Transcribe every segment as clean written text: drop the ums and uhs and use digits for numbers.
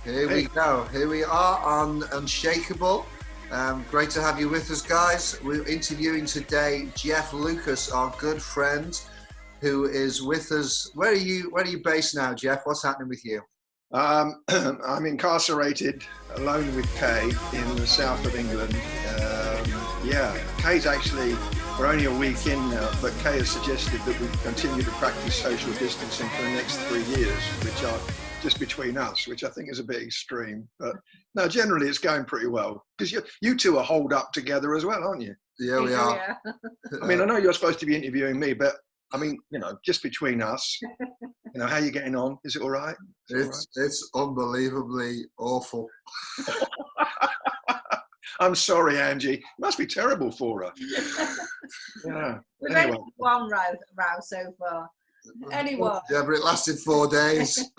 Here we go. Here we are on Unshakable. Great to have you with us, guys. We're interviewing today Jeff Lucas, our good friend, who is with us. Where are you based now, Jeff? What's happening with you? I'm incarcerated alone with Kay in the south of England. Kay's actually, we're only a week in now, but Kay has suggested that we continue to practice social distancing for the next 3 years, which are just between us, which I think is a bit extreme. But no, generally it's going pretty well. Because you two are holed up together as well, aren't you? Yeah, we are. I mean, I know you're supposed to be interviewing me, but I mean, just between us, how are you getting on? Is it all right? It's unbelievably awful. I'm sorry, Angie. It must be terrible for her. Yeah. We've only had one row so far. Anyway. Yeah, but it lasted 4 days.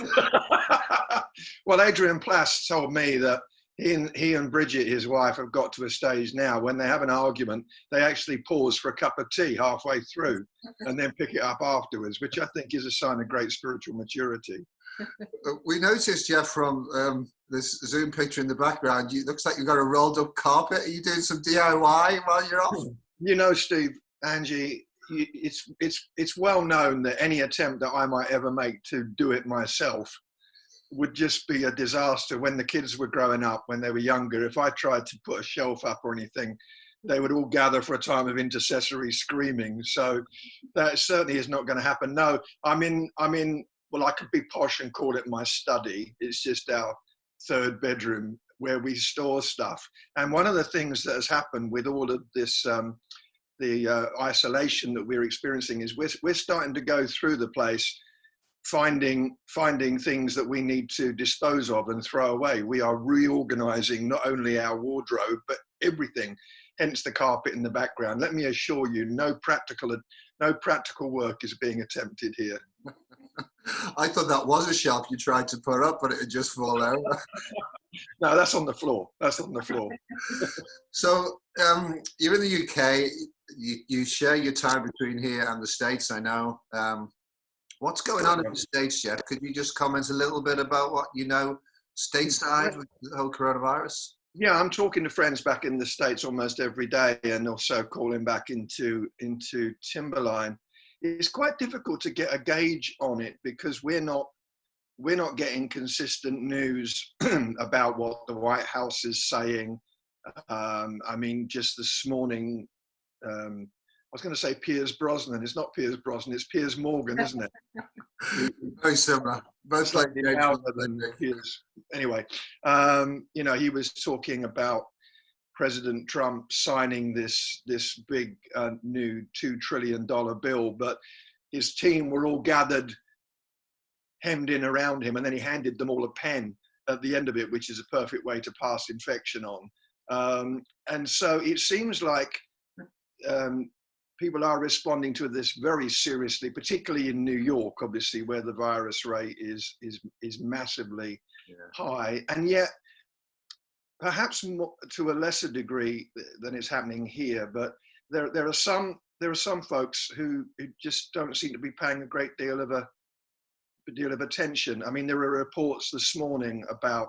Well, Adrian Plass told me that he and Bridget, his wife, have got to a stage now when they have an argument, they actually pause for a cup of tea halfway through and then pick it up afterwards, which I think is a sign of great spiritual maturity. We noticed, Jeff, from this Zoom picture in the background, it looks like you've got a rolled up carpet. Are you doing some DIY while you're off? Steve, Angie, it's well known that any attempt that I might ever make to do it myself would just be a disaster. When the kids were growing up, when they were younger, if I tried to put a shelf up or anything, they would all gather for a time of intercessory screaming. So that certainly is not going to happen. No, I'm in, well, I could be posh and call it my study. It's just our third bedroom where we store stuff. And one of the things that has happened with all of this, the isolation that we're experiencing is we're starting to go through the place, finding things that we need to dispose of and throw away. We are reorganizing not only our wardrobe, but everything, hence the carpet in the background. Let me assure you, no practical work is being attempted here. I thought that was a shelf you tried to put up, but it had just fallen out. No, that's on the floor. That's on the floor. So you're in the UK. You share your time between here and the States, I know. What's going on in the States, Jeff? Could you just comment a little bit about what you know stateside with the whole coronavirus? Yeah, I'm talking to friends back in the States almost every day, and also calling back into Timberline. It's quite difficult to get a gauge on it because we're not getting consistent news about what the White House is saying. I mean, just this morning, I was going to say Piers Brosnan. It's not Piers Brosnan. It's Piers Morgan, isn't it? Very similar. Both like Piers. Anyway, he was talking about President Trump signing this big new $2 trillion bill, but his team were all gathered, hemmed in around him, and then he handed them all a pen at the end of it, which is a perfect way to pass infection on. And so it seems like people are responding to this very seriously, particularly in New York, obviously, where the virus rate is massively high, and yet perhaps more, to a lesser degree than it's happening here. But there are some folks who just don't seem to be paying a great deal of attention. I mean, there are reports this morning about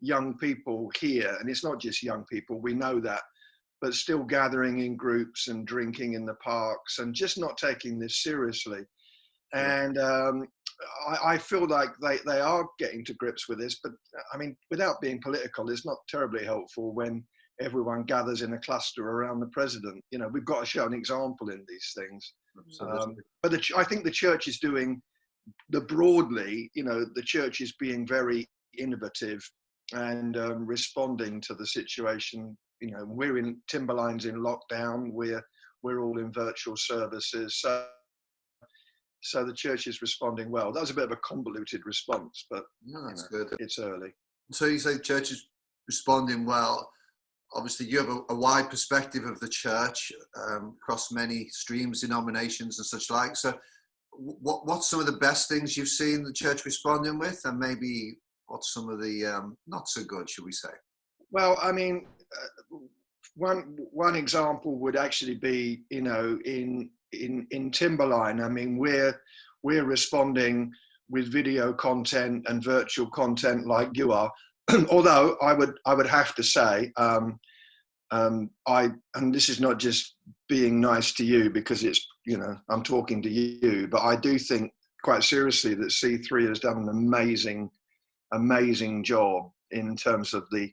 young people here, and it's not just young people, we know that, but still gathering in groups and drinking in the parks and just not taking this seriously. And I feel like they are getting to grips with this, but I mean, without being political, it's not terribly helpful when everyone gathers in a cluster around the president. We've got to show an example in these things. But I think the church is doing broadly, the church is being very innovative and responding to the situation. We're in Timberline's in lockdown. We're all in virtual services. So the church is responding well. That was a bit of a convoluted response, but that's good. It's early. So you say the church is responding well. Obviously, you have a wide perspective of the church across many streams, denominations, and such like. So, what's some of the best things you've seen the church responding with, and maybe what's some of the not so good, should we say? Well, I mean, one example would actually be, in Timberline. I mean, we're responding with video content and virtual content like you are, although I would have to say, and this is not just being nice to you because it's, you know, I'm talking to you, but I do think quite seriously that C3 has done an amazing job in terms of the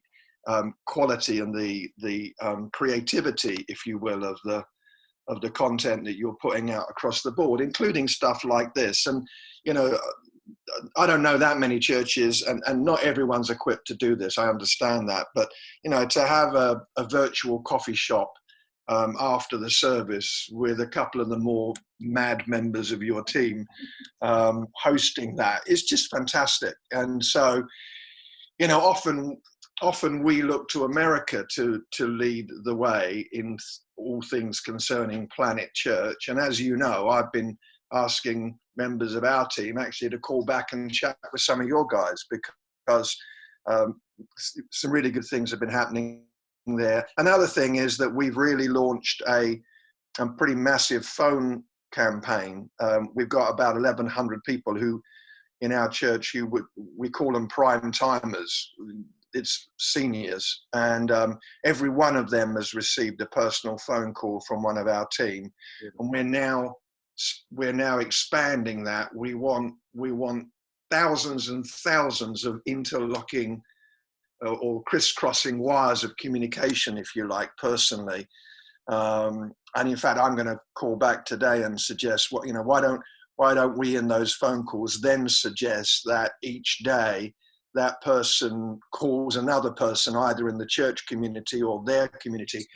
quality and the creativity, if you will, of the content that you're putting out across the board, including stuff like this. And, you know, I don't know that many churches, and not everyone's equipped to do this. I understand that. But, you know, to have a virtual coffee shop after the service with a couple of the more mad members of your team hosting that is just fantastic. And so, you know, often we look to America to lead the way in all things concerning Planet Church. And as you know, I've been asking members of our team actually to call back and chat with some of your guys, because some really good things have been happening there. Another thing is that we've really launched a pretty massive phone campaign. We've got about 1,100 people who in our church we call them prime timers. It's seniors, and every one of them has received a personal phone call from one of our team. And we're now expanding that. We want thousands and thousands of interlocking or crisscrossing wires of communication, if you like, personally. And in fact, I'm going to call back today and suggest, what, you know, why don't we in those phone calls then suggest that each day that person calls another person either in the church community or their community.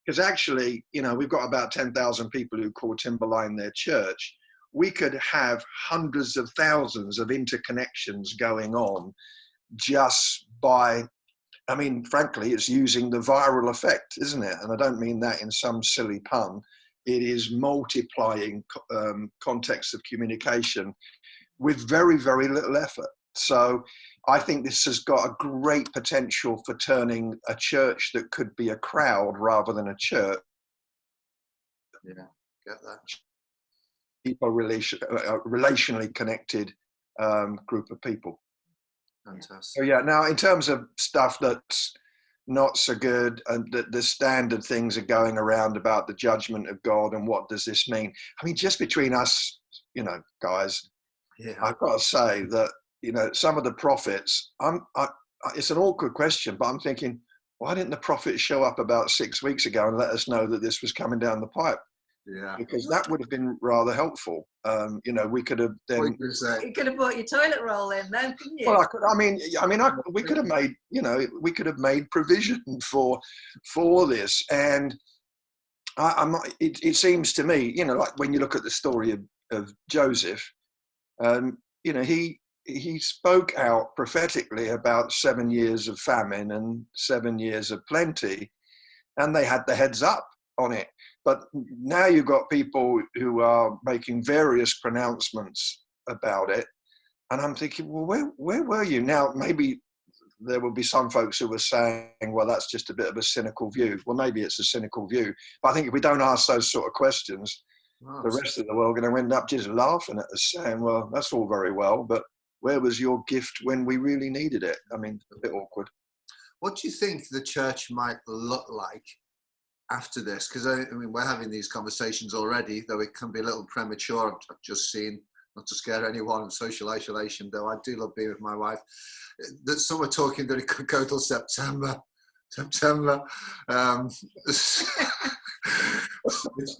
Because actually, you know, we've got about 10,000 people who call Timberline their church. We could have hundreds of thousands of interconnections going on just by, I mean, frankly, it's using the viral effect, isn't it? And I don't mean that in some silly pun. It is multiplying contexts of communication with very, very little effort. So I think this has got a great potential for turning a church that could be a crowd rather than a church. Yeah, get that. People relationally connected group of people. Fantastic. So yeah, now in terms of stuff that's not so good, and the standard things are going around about the judgment of God and what does this mean? I mean, just between us, you know, guys, yeah, I've got to say that, you know, some of the prophets, it's an awkward question, but I'm thinking, why didn't the prophets show up about 6 weeks ago and let us know that this was coming down the pipe? Yeah. Because that would have been rather helpful. You know, we could have then... You could have bought your toilet roll in then, couldn't you? Well, we could have made, you know, we could have made provision for this. And it seems to me, you know, like when you look at the story of Joseph, you know, he spoke out prophetically about 7 years of famine and 7 years of plenty, and they had the heads up on it. But now you've got people who are making various pronouncements about it, and I'm thinking, well, where were you? Now, maybe there will be some folks who are saying, well, that's just a bit of a cynical view. Well, maybe it's a cynical view, but I think if we don't ask those sort of questions, the rest of the world are going to end up just laughing at us, saying, well, that's all very well, but where was your gift when we really needed it? I mean, a bit awkward. What do you think the church might look like after this? Because I mean, we're having these conversations already, though it can be a little premature. I've just seen, not to scare anyone, social isolation, though I do love being with my wife, that some are talking that it could go till September,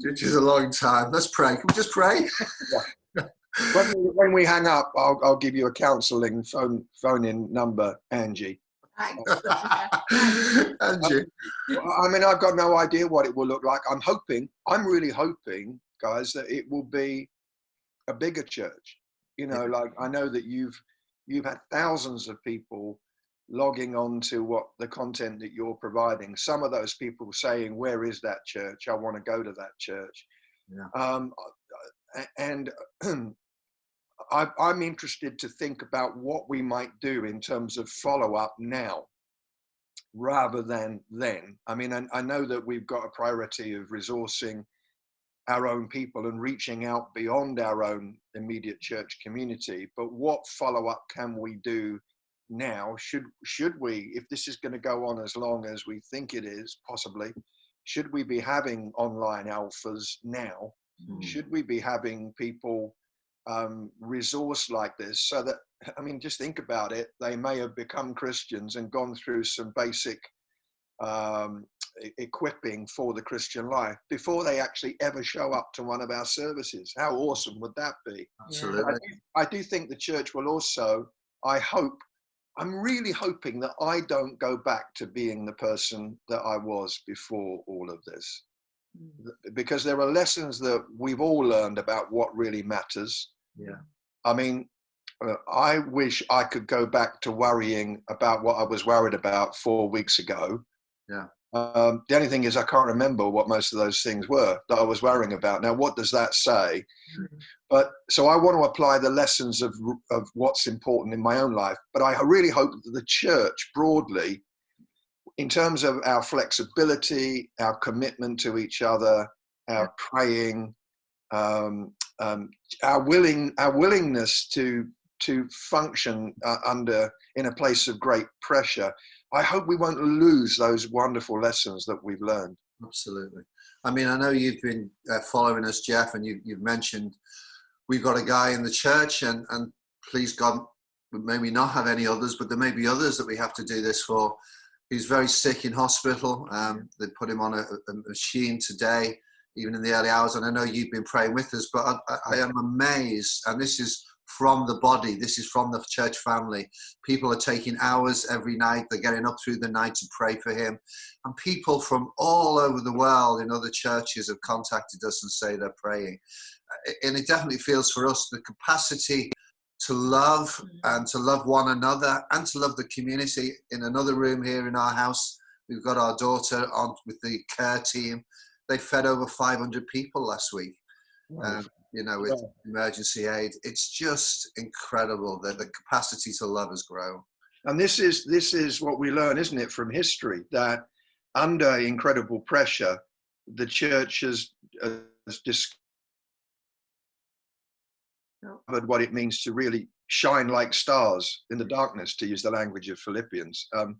which is a long time. Let's pray. Can we just pray? Yeah. When we hang up, I'll give you a counselling phone-in number, Angie. Thanks. Angie. I mean, I've got no idea what it will look like. I'm really hoping, guys, that it will be a bigger church. You know, like I know that you've had thousands of people logging on to what the content that you're providing. Some of those people saying, where is that church? I want to go to that church. Yeah. And I'm interested to think about what we might do in terms of follow-up now rather than then. I mean, I know that we've got a priority of resourcing our own people and reaching out beyond our own immediate church community, but what follow-up can we do now, should we, if this is going to go on as long as we think it is, possibly, should we be having online alphas now? Should we be having people resource like this, so that, I mean, just think about it, they may have become Christians and gone through some basic equipping for the Christian life before they actually ever show up to one of our services. How awesome would that be? Absolutely. I do think the church will also, I'm really hoping that I don't go back to being the person that I was before all of this, because there are lessons that we've all learned about what really matters. Yeah. I mean, I wish I could go back to worrying about what I was worried about 4 weeks ago. Yeah. The only thing is, I can't remember what most of those things were that I was worrying about. Now, what does that say? But so I want to apply the lessons of what's important in my own life. But I really hope that the church broadly, in terms of our flexibility, our commitment to each other, our praying, our willingness to function in a place of great pressure, I hope we won't lose those wonderful lessons that we've learned. Absolutely. I mean, I know you've been following us, Jeff, and you've mentioned we've got a guy in the church, and please God, maybe not have any others, but there may be others that we have to do this for. He's very sick in hospital. They put him on a machine today, even in the early hours. And I know you've been praying with us, but I am amazed, and this is from the body, this is from the church family. People are taking hours every night. They're getting up through the night to pray for him. And people from all over the world in other churches have contacted us and say they're praying. And it definitely feels for us the capacity to love and to love one another and to love the community. In another room here in our house, we've got our daughter on with the care team. They fed over 500 people last week. With emergency aid. It's just incredible that the capacity to love has grown. And this is what we learn, isn't it, from history, that under incredible pressure, the church has discovered what it means to really shine like stars in the darkness, to use the language of Philippians. And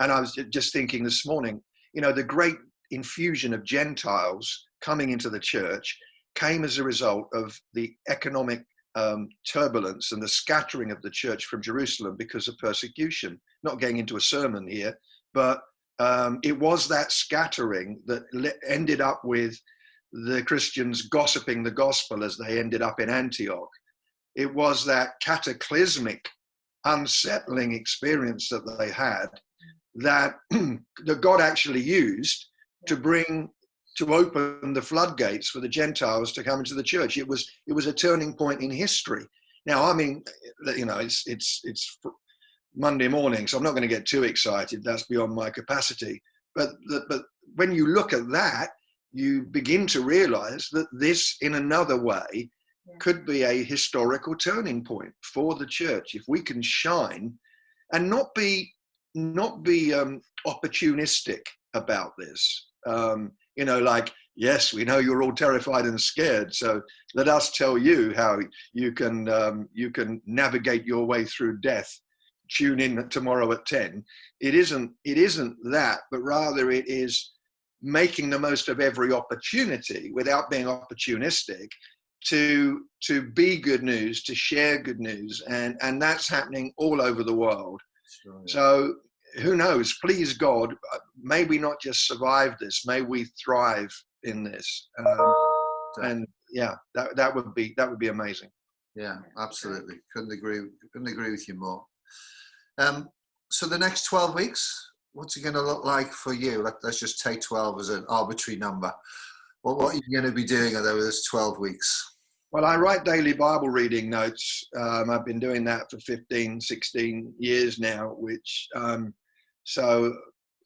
I was just thinking this morning, the great infusion of Gentiles coming into the church came as a result of the economic turbulence and the scattering of the church from Jerusalem because of persecution. Not getting into a sermon here, but it was that scattering that ended up with the Christians gossiping the gospel as they ended up in Antioch. It was that cataclysmic, unsettling experience that they had that God actually used to open the floodgates for the Gentiles to come into the church. It was a turning point in history. Now, I mean, it's Monday morning, so I'm not going to get too excited. That's beyond my capacity. But when you look at that, you begin to realize that this, in another way, could be a historical turning point for the church. If we can shine and not be opportunistic about this. Like, yes, we know you're all terrified and scared, so let us tell you how you can navigate your way through death. Tune in tomorrow at 10. It isn't that, but rather it is making the most of every opportunity without being opportunistic to be good news, to share good news, and that's happening all over the world. Sure, yeah. So who knows? Please God, may we not just survive this, may we thrive in this. And yeah, that would be amazing. Yeah, absolutely. Couldn't agree with you more. So the next 12 weeks, what's it going to look like for you? Let's just take 12 as an arbitrary number. What are you going to be doing over those 12 weeks? Well, I write daily Bible reading notes. I've been doing that for 15, 16 years now, so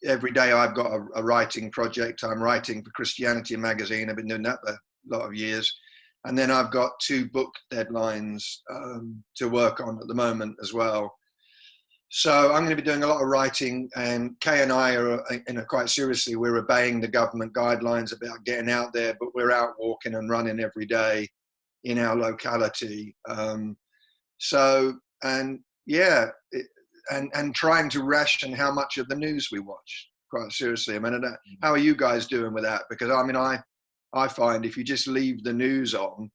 every day I've got a writing project. I'm writing for Christianity Magazine. I've been doing that for a lot of years. And then I've got 2 book deadlines to work on at the moment as well. So I'm going to be doing a lot of writing, and Kay and I are, quite seriously, we're obeying the government guidelines about getting out there, but we're out walking and running every day in our locality. and trying to ration how much of the news we watch. Quite seriously, I mean, how are you guys doing with that? Because I mean, I find if you just leave the news on,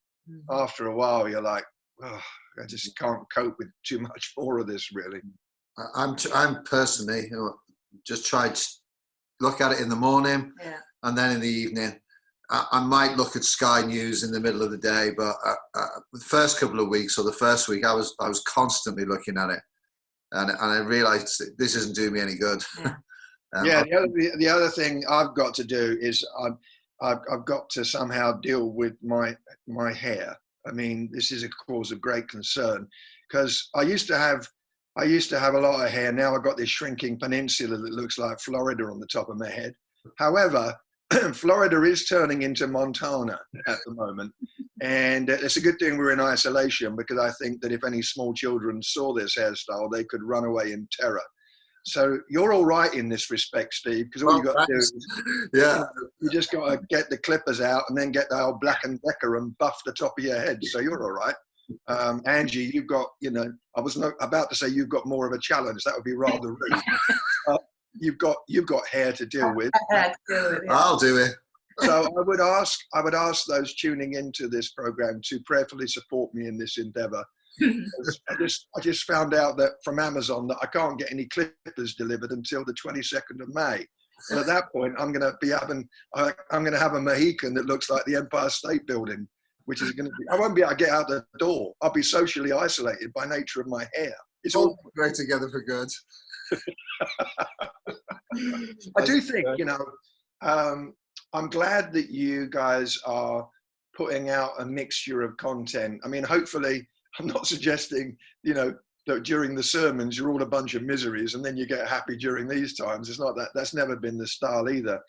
after a while, you're like, oh, I just can't cope with too much more of this, really. I'm personally, you know, just tried to look at it in the morning, and then in the evening. I might look at Sky News in the middle of the day, but the first couple of weeks or the first week, I was constantly looking at it, and I realised this isn't doing me any good. Yeah, the other thing I've got to do is I've got to somehow deal with my hair. I mean, this is a cause of great concern because I used to have a lot of hair. Now I've got this shrinking peninsula that looks like Florida on the top of my head. However, Florida is turning into Montana at the moment, and it's a good thing we're in isolation, because I think that if any small children saw this hairstyle, they could run away in terror. So you're all right in this respect, Steve, because all you got to do is, you just got to get the clippers out and then get the old Black and Decker and buff the top of your head. So you're all right. Angie, you've got, you know, I was not about to say you've got more of a challenge. That would be rather rude. You've got hair to deal with. I'll do it. So I would ask those tuning into this program to prayerfully support me in this endeavor. I just found out that from Amazon that I can't get any clippers delivered until the 22nd of May. And at that point, I'm going to have a Mohican that looks like the Empire State Building, which is going to be, I won't be able to get out the door. I'll be socially isolated by nature of my hair. It's all great together for good. I do think, you know, I'm glad that you guys are putting out a mixture of content. I mean, hopefully, I'm not suggesting, you know, that during the sermons you're all a bunch of miseries and then you get happy during these times. It's not that. That's never been the style either.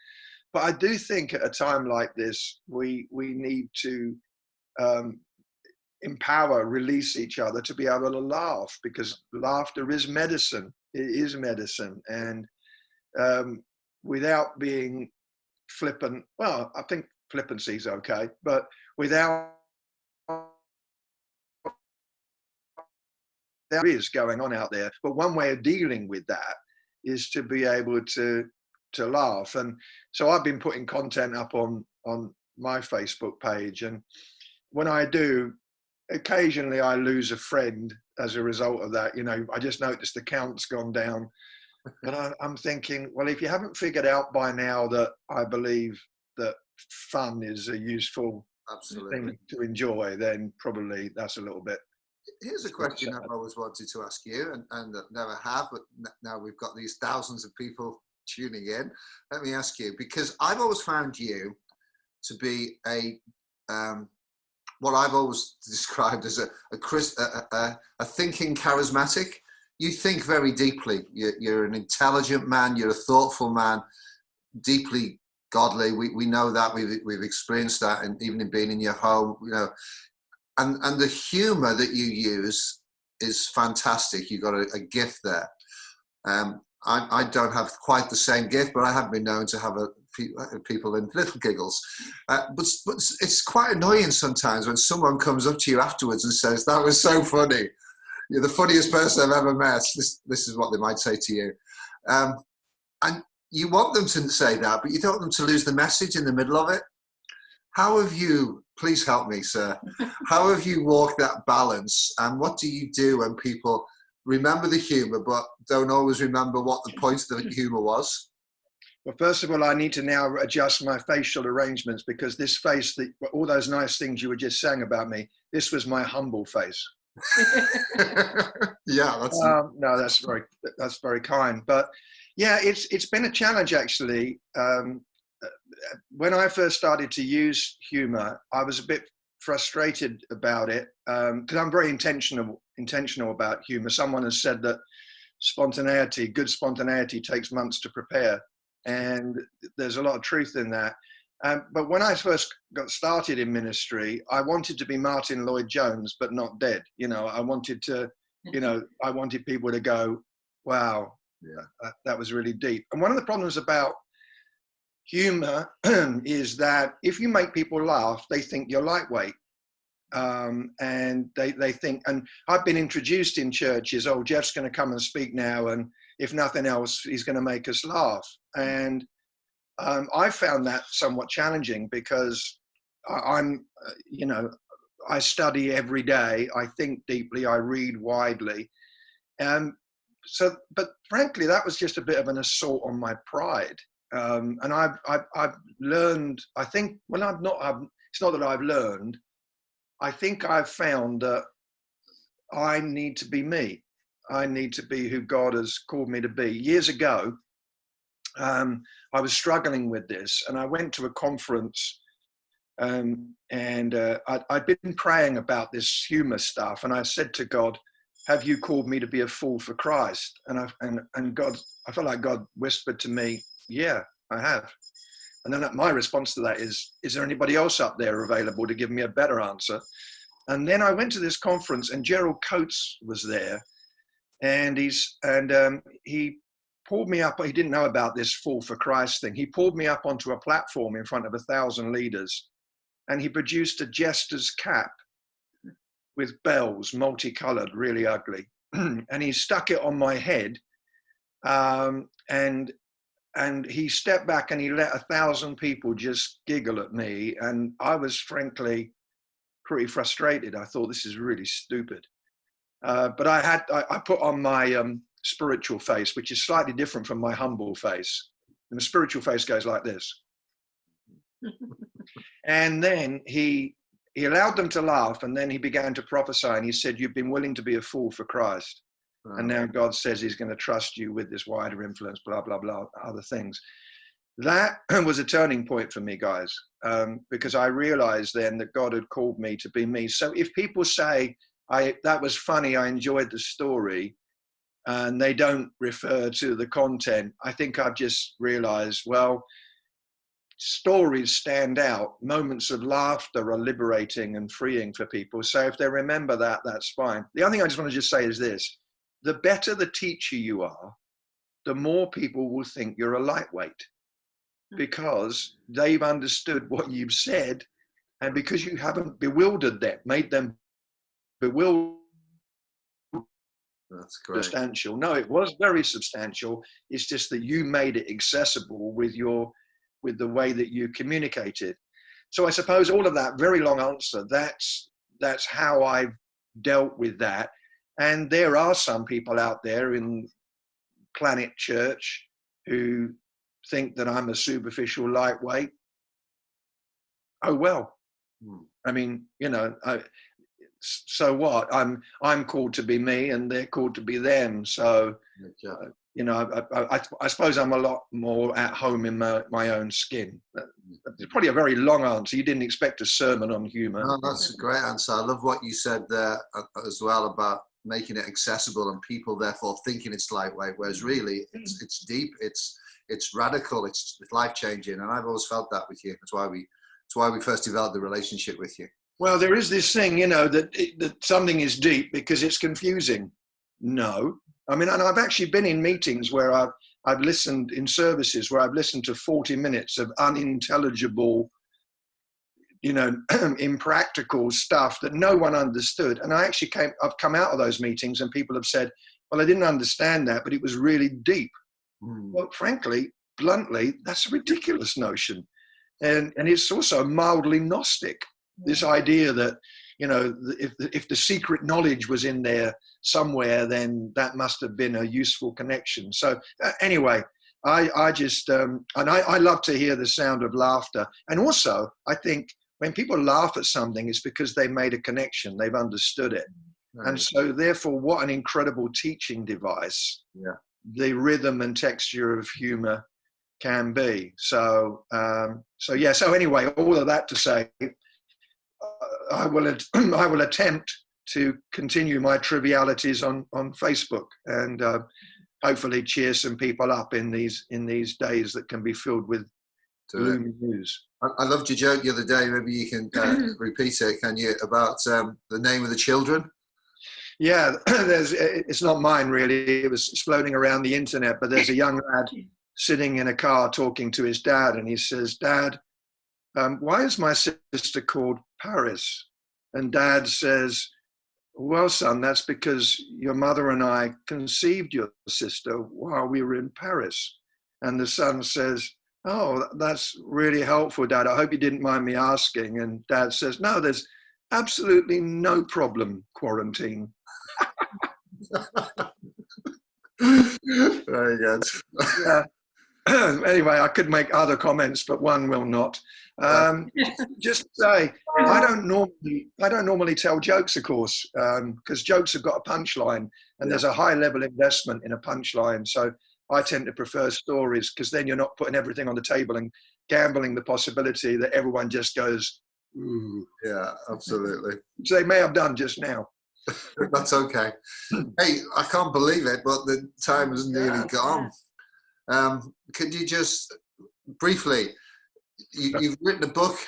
But I do think at a time like this, we need to empower, release each other to be able to laugh, because laughter is medicine. It is medicine. And without being flippant, well, I think flippancy is okay, but without, there is going on out there. But one way of dealing with that is to be able to laugh. And so I've been putting content up on my Facebook page, and when I do, occasionally I lose a friend as a result of that. You know, I just noticed the count's gone down. But I'm thinking, well, if you haven't figured out by now that I believe that fun is a useful thing to enjoy, then probably that's a little bit. Here's a question I've always wanted to ask you, and never have, but now we've got these thousands of people tuning in. Let me ask you, because I've always found you to be what I've always described as a thinking charismatic. You think very deeply. You're an intelligent man. You're a thoughtful man, deeply godly. We know that. We've experienced that, and even in being in your home, you know. And the humor that you use is fantastic. You've got a gift there. I don't have quite the same gift, but I have been known to have people in little giggles. But it's quite annoying sometimes when someone comes up to you afterwards and says, "That was so funny. You're the funniest person I've ever met." This is what they might say to you. And you want them to say that, but you don't want them to lose the message in the middle of it. How have you, please help me, sir, how have you walked that balance? And what do you do when people remember the humor, but don't always remember what the point of the humor was? Well, first of all, I need to now adjust my facial arrangements, because this face, all those nice things you were just saying about me, this was my humble face. Yeah, that's no, that's very kind. But yeah, it's been a challenge, actually. When I first started to use humor, I was a bit frustrated about it, because I'm very intentional about humor. Someone has said that good spontaneity takes months to prepare, and there's a lot of truth in that. But when I first got started in ministry, I wanted to be Martin Lloyd-Jones, but not dead. You know, I wanted people to go, "Wow, yeah, that was really deep." And one of the problems about humor is that if you make people laugh, they think you're lightweight. and they think, and I've been introduced in churches, oh, Jeff's going to come and speak now, and if nothing else, he's going to make us laugh. And I found that somewhat challenging because I'm, I study every day, I think deeply, I read widely. But frankly, that was just a bit of an assault on my pride. And I've learned, I think, well, it's not that I've learned, I think I've found that I need to be me. I need to be who God has called me to be. Years ago, I was struggling with this, and I went to a conference, and I'd been praying about this humor stuff, and I said to God, have you called me to be a fool for Christ? And God, I felt like God whispered to me, yeah, I have. And then my response to that is there anybody else up there available to give me a better answer? And then I went to this conference, and Gerald Coates was there, and he pulled me up. He didn't know about this fool for Christ thing. He pulled me up onto a platform in front of 1,000 leaders, and he produced a jester's cap with bells, multicolored, really ugly. And he stuck it on my head, and he stepped back and he let 1,000 people just giggle at me. And I was frankly pretty frustrated. I thought, this is really stupid. But I put on my spiritual face, which is slightly different from my humble face. And the spiritual face goes like this. And then he allowed them to laugh, and then he began to prophesy, and he said, you've been willing to be a fool for Christ. And now God says he's going to trust you with this wider influence, blah, blah, blah, other things. That was a turning point for me, guys, because I realized then that God had called me to be me. So if people say, that was funny, I enjoyed the story, and they don't refer to the content, I think I've just realized, well, stories stand out. Moments of laughter are liberating and freeing for people. So if they remember that, that's fine. The other thing I just want to just say is this. The better the teacher you are, the more people will think you're a lightweight, because they've understood what you've said, and because you haven't bewildered them, made them bewildered. That's great. Substantial. No, it was very substantial. It's just that you made it accessible with the way that you communicated. So I suppose all of that very long answer, that's how I've dealt with that. And there are some people out there in Planet Church who think that I'm a superficial lightweight. Oh, well, I mean, so what? I'm called to be me, and they're called to be them. So, I suppose I'm a lot more at home in my own skin. It's probably a very long answer. You didn't expect a sermon on humor. No, that's a great answer. I love what you said there as well about making it accessible and people therefore thinking it's lightweight, whereas really it's deep, it's radical, it's life-changing. And I've always felt that with you. That's why we first developed the relationship with you. Well, there is this thing, that something is deep because it's confusing. No. I mean, and I've actually been in meetings where I've listened in services where I've listened to 40 minutes of unintelligible, impractical stuff that no one understood. And I've come out of those meetings and people have said, well, I didn't understand that, but it was really deep. Well, frankly, bluntly, that's a ridiculous notion. And it's also mildly Gnostic. This idea that, if the secret knowledge was in there somewhere, then that must have been a useful connection. So anyway, I just, and I love to hear the sound of laughter. And also, I think when people laugh at something, it's because they made a connection, they've understood it. Right. And so therefore, what an incredible teaching device the rhythm and texture of humor can be. So anyway, all of that to say, I will attempt to continue my trivialities on Facebook and hopefully cheer some people up in these days that can be filled with gloomy news. I loved your joke the other day. Maybe you can repeat it, can you, about the name of the children? Yeah, it's not mine really. It's floating around the internet, but there's a young lad sitting in a car talking to his dad, and he says, "Dad, why is my sister called Paris?" And Dad says, well, son, that's because your mother and I conceived your sister while we were in Paris. And the son says, oh, that's really helpful, Dad. I hope you didn't mind me asking. And Dad says, no, there's absolutely no problem, quarantine. Very good. Yeah. Anyway, I could make other comments, but one will not. Just to say, I don't normally tell jokes, of course, because jokes have got a punchline, and there's a high level investment in a punchline. So I tend to prefer stories, because then you're not putting everything on the table and gambling the possibility that everyone just goes, ooh. Yeah, absolutely. Which they may have done just now. That's okay. Hey, I can't believe it, but the time is nearly gone. Could you just briefly, you've written a book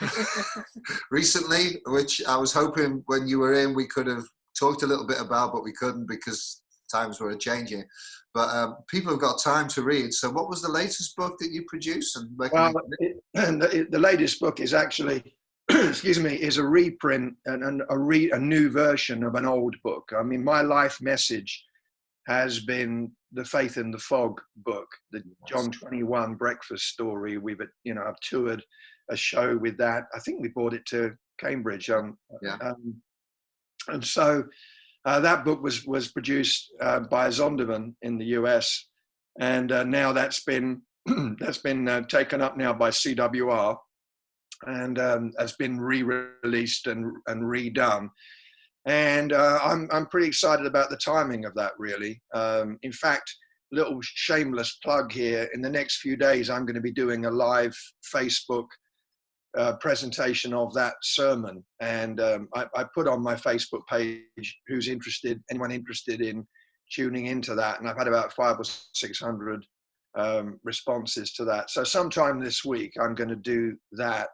recently, which I was hoping when you were in we could have talked a little bit about, but we couldn't because times were changing. But people have got time to read. So what was the latest book that you produced? And well, the latest book is actually, excuse me, is a reprint and a new version of an old book. I mean, my life message has been the Faith in the Fog book, the John 21 breakfast story. I've toured a show with that. I think we brought it to Cambridge. And so that book was produced by Zondervan in the US, and now that's been taken up now by CWR, and has been re-released and redone. And I'm pretty excited about the timing of that, really. In fact, little shameless plug here, in the next few days, I'm going to be doing a live Facebook presentation of that sermon. And I put on my Facebook page, anyone interested in tuning into that. And I've had about 500 or 600 responses to that. So sometime this week, I'm going to do that.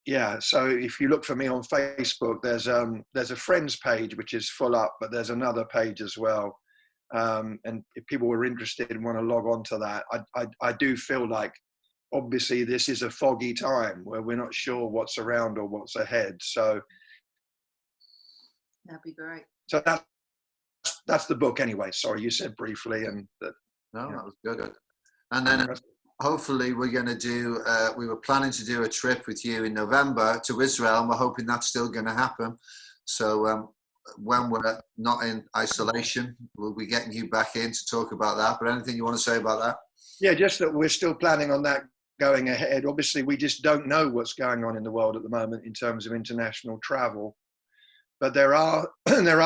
Yeah, so if you look for me on Facebook, there's a friends page which is full up, but there's another page as well. And if people were interested and want to log on to that, I do feel like, obviously, this is a foggy time where we're not sure what's around or what's ahead. So that'd be great. So that's the book anyway. Sorry, you said briefly, and that. No, that was good. And then hopefully we're going to do, we were planning to do a trip with you in November to Israel, and we're hoping that's still going to happen. So when we're not in isolation, we'll be getting you back in to talk about that. But anything you want to say about that? Yeah, just that we're still planning on that going ahead. Obviously, we just don't know what's going on in the world at the moment in terms of international travel. But there are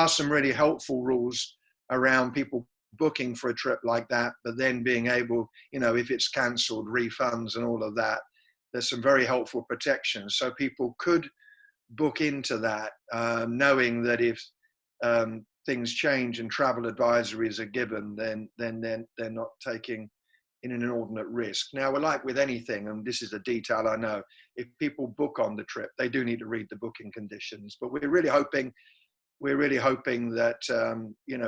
some really helpful rules around people booking for a trip like that, but then being able, if it's cancelled, refunds and all of that. There's some very helpful protections. So people could book into that, knowing that if things change and travel advisories are given, then they're not taking an inordinate risk. Now, we're like with anything, and this is a detail I know, if people book on the trip, they do need to read the booking conditions. But we're really hoping that,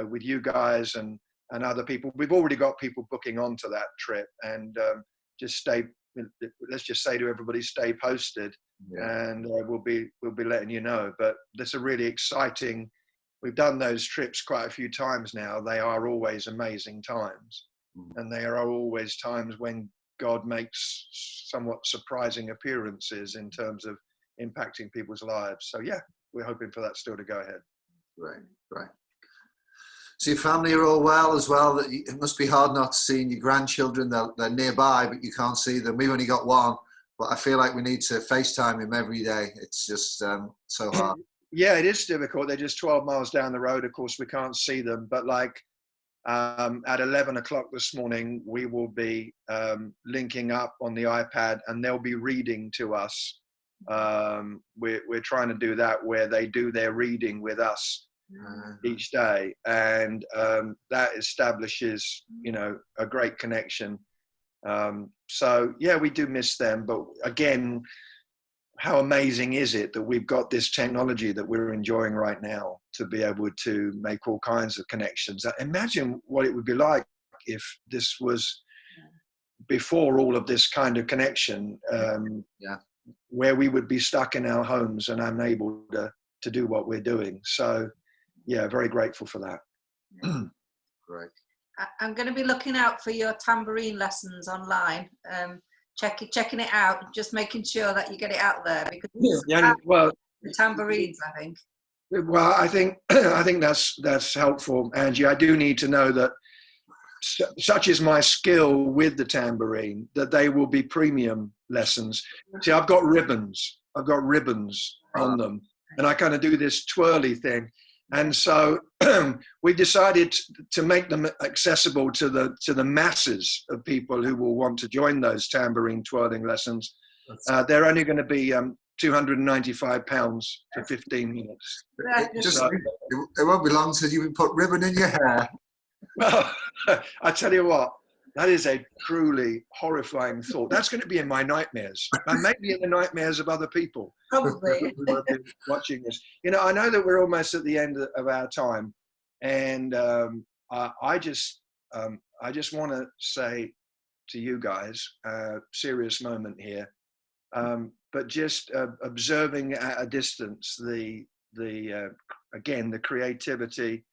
with you guys and other people, we've already got people booking onto that trip, and let's just say to everybody, stay posted, and we'll be letting you know. But that's a really exciting, we've done those trips quite a few times now. They are always amazing times, and they are always times when God makes somewhat surprising appearances in terms of impacting people's lives. So yeah, we're hoping for that still to go ahead. Right. So your family are all well as well. It must be hard not seeing your grandchildren. They're nearby, but you can't see them. We've only got one, but I feel like we need to FaceTime him every day. It's just so hard. Yeah, it is difficult. They're just 12 miles down the road. Of course, we can't see them, but at 11 o'clock this morning, we will be linking up on the iPad, and they'll be reading to us. We're trying to do that where they do their reading with us each day, and that establishes, a great connection. So yeah, we do miss them, but again, how amazing is it that we've got this technology that we're enjoying right now to be able to make all kinds of connections. Imagine what it would be like if this was before all of this kind of connection. where we would be stuck in our homes and unable to do what we're doing. So, yeah, very grateful for that. Great. I'm going to be looking out for your tambourine lessons online. Checking it out, just making sure that you get it out there, because Well, the tambourines, I think. Well, I think that's helpful, Angie. I do need to know that such is my skill with the tambourine that they will be premium lessons. See, I've got ribbons on them, and I kind of do this twirly thing. And so we decided to make them accessible to the masses of people who will want to join those tambourine twirling lessons. They're only going to be £295 for 15 minutes. It won't be long till you put ribbon in your hair. Well, I tell you what, that is a truly horrifying thought. That's going to be in my nightmares, and maybe in the nightmares of other people. Probably. Who will be watching this. You know, I know that we're almost at the end of our time, and I just want to say to you guys, serious moment here, but just observing at a distance the creativity,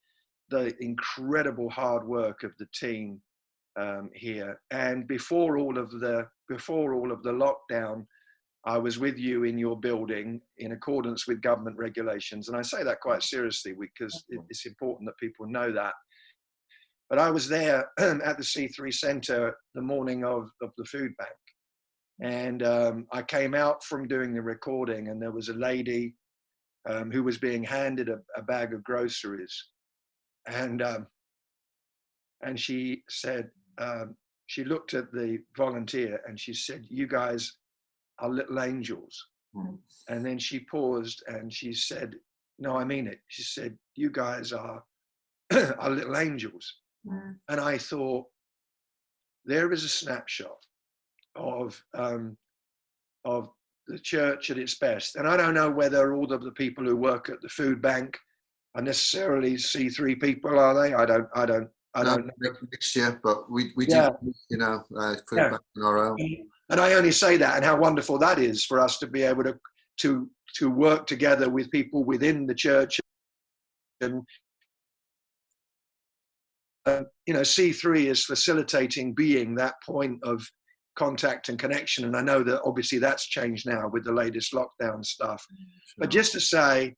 the incredible hard work of the team here. And before all of the lockdown, I was with you in your building in accordance with government regulations. And I say that quite seriously because it's important that people know that. But I was there at the C3 Centre the morning of the food bank. And I came out from doing the recording, and there was a lady who was being handed a bag of groceries. And she said, she looked at the volunteer and she said, "You guys are little angels." And then she paused and she said, "No, I mean it." She said, "You guys are little angels." And I thought, there is a snapshot of the church at its best. And I don't know whether all of the people who work at the food bank are necessarily C3 people, are they? I don't know. Next year, but we do, you know, put it back in our own. And I only say that, and how wonderful that is for us to be able to work together with people within the church. And you know, C3 is facilitating being that point of contact and connection. And I know that obviously that's changed now with the latest lockdown stuff. Sure. But just to say,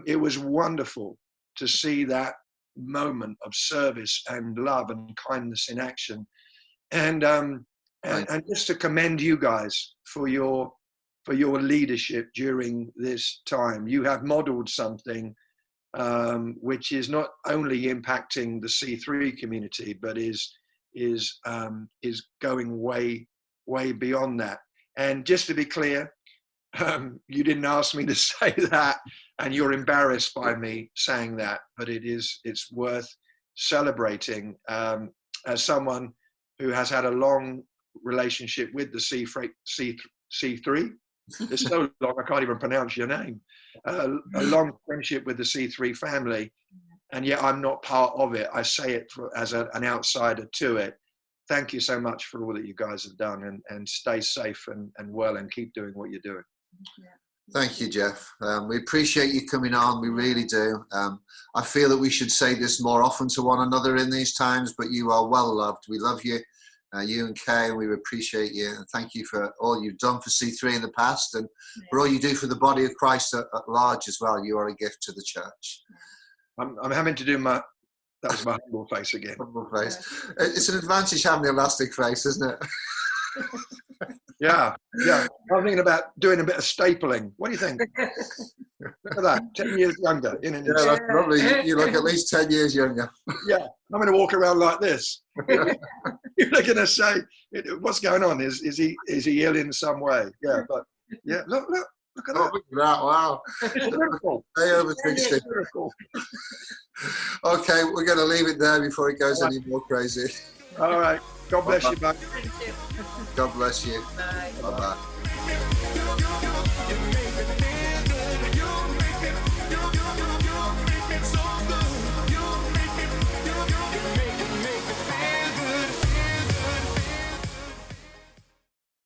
it was wonderful to see that moment of service and love and kindness in action, and just to commend you guys for your leadership during this time. You have modeled something which is not only impacting the C3 community, but is going way beyond that. And just to be clear, you didn't ask me to say that, and you're embarrassed by me saying that, but it's worth celebrating. As someone who has had a long relationship with the C3, it's so long I can't even pronounce your name, a long friendship with the C3 family, and yet I'm not part of it. I say it as an outsider to it. Thank you so much for all that you guys have done, and stay safe and well, and keep doing what you're doing. Thank you, Jeff. We appreciate you coming on. We really do. I feel that we should say this more often to one another in these times, but you are well loved. We love you, you and Kay, and we appreciate you. And thank you for all you've done for C3 in the past, and for all you do for the body of Christ at large as well. You are a gift to the church. I'm having to do that was my humble face again. Humble face. It's an advantage having the elastic face, isn't it? Yeah. I'm thinking about doing a bit of stapling. What do you think? Look at that, 10 years younger. That's probably, you look at least 10 years younger. Yeah, I'm going to walk around like this. You're going to say, what's going on? Is he ill in some way? Yeah, but yeah, look at that. Look at that, wow. They over 60. Okay, we're going to leave it there before it goes any more crazy. All right. God bless you, bye. God bless you. Bye. Bye-bye.